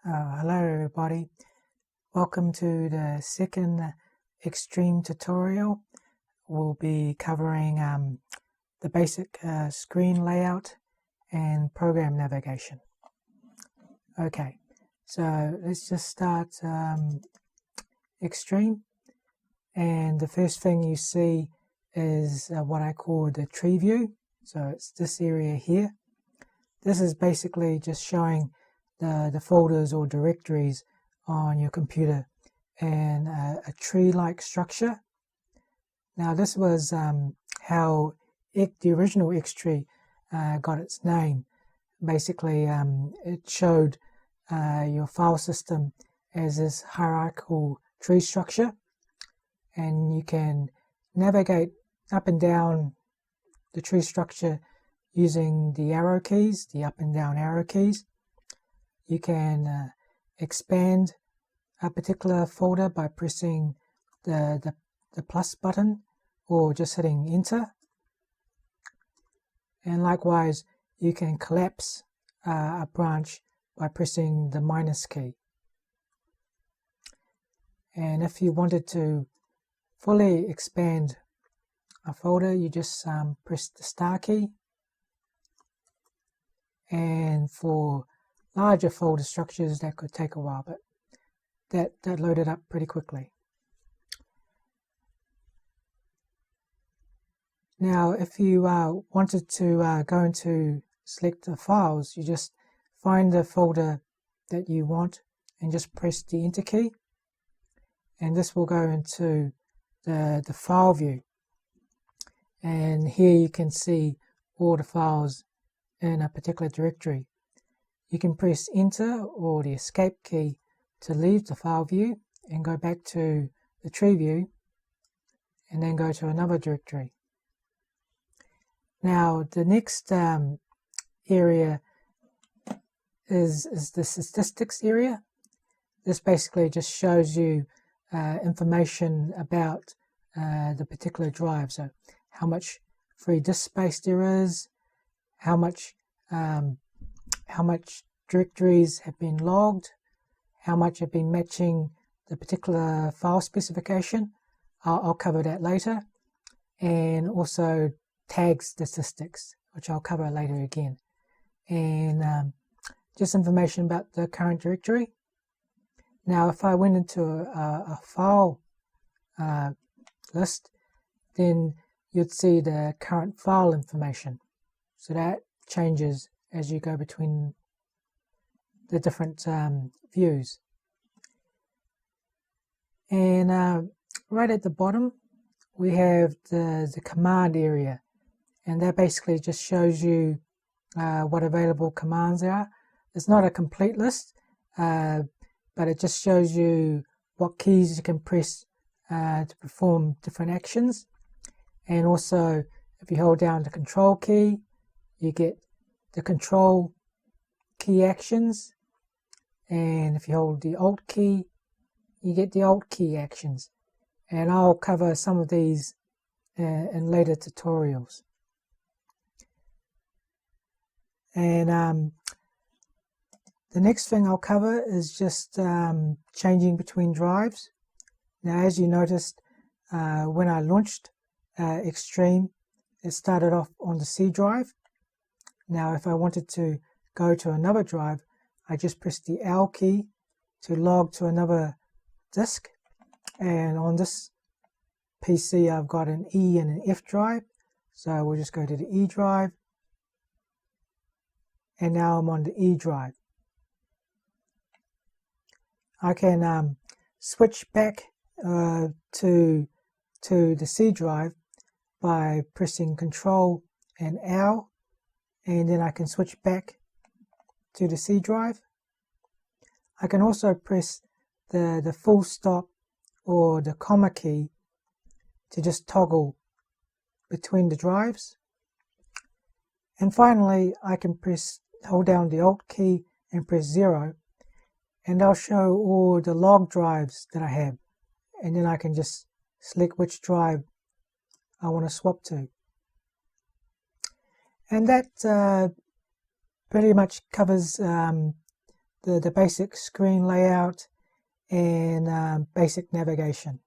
Hello everybody, welcome to the second Extreme tutorial. We'll be covering the basic screen layout and program navigation. Okay, so let's just start Extreme, and the first thing you see is what I call the tree view. So it's this area here. This is basically just showing the folders or directories on your computer in a tree-like structure. Now this was how the original Xtree got its name. Basically it showed your file system as this hierarchical tree structure, and you can navigate up and down the tree structure using the arrow keys, the up and down arrow keys. You can expand a particular folder by pressing the plus button or just hitting enter. And likewise, you can collapse a branch by pressing the minus key. And if you wanted to fully expand a folder, you just press the star key. And for larger folder structures, that could take a while, but that loaded up pretty quickly. Now, if you wanted to go into select the files, you just find the folder that you want and just press the enter key, and this will go into the file view. And here you can see all the files in a particular directory. You can press enter or the escape key to leave the file view and go back to the tree view and then go to another directory. Now the next area is the statistics area. This basically just shows you information about the particular drive. So how much free disk space there is, how much directories have been logged, how much have been matching the particular file specification. I'll cover that later. And also tag statistics, which I'll cover later again. And just information about the current directory. Now, if I went into a file list, then you'd see the current file information. So that changes as you go between the different views. And right at the bottom we have the command area, and that basically just shows you what available commands there are. It's not a complete list, but it just shows you what keys you can press to perform different actions. And also, if you hold down the control key, you get the control key actions, and if you hold the alt key, you get the alt key actions. And I'll cover some of these in later tutorials. And the next thing I'll cover is just changing between drives. Now, as you noticed, when I launched Extreme, it started off on the C drive. Now, if I wanted to go to another drive, I just press the L key to log to another disk. And on this PC, I've got an E and an F drive. So we'll just go to the E drive. And now I'm on the E drive. I can switch back to the C drive by pressing Control and L, and then I can switch back to the C drive. I can also press the full stop or the comma key to just toggle between the drives. And finally, I can hold down the Alt key and press 0, and I'll show all the log drives that I have, and then I can just select which drive I want to swap to. And that pretty much covers the basic screen layout and basic navigation.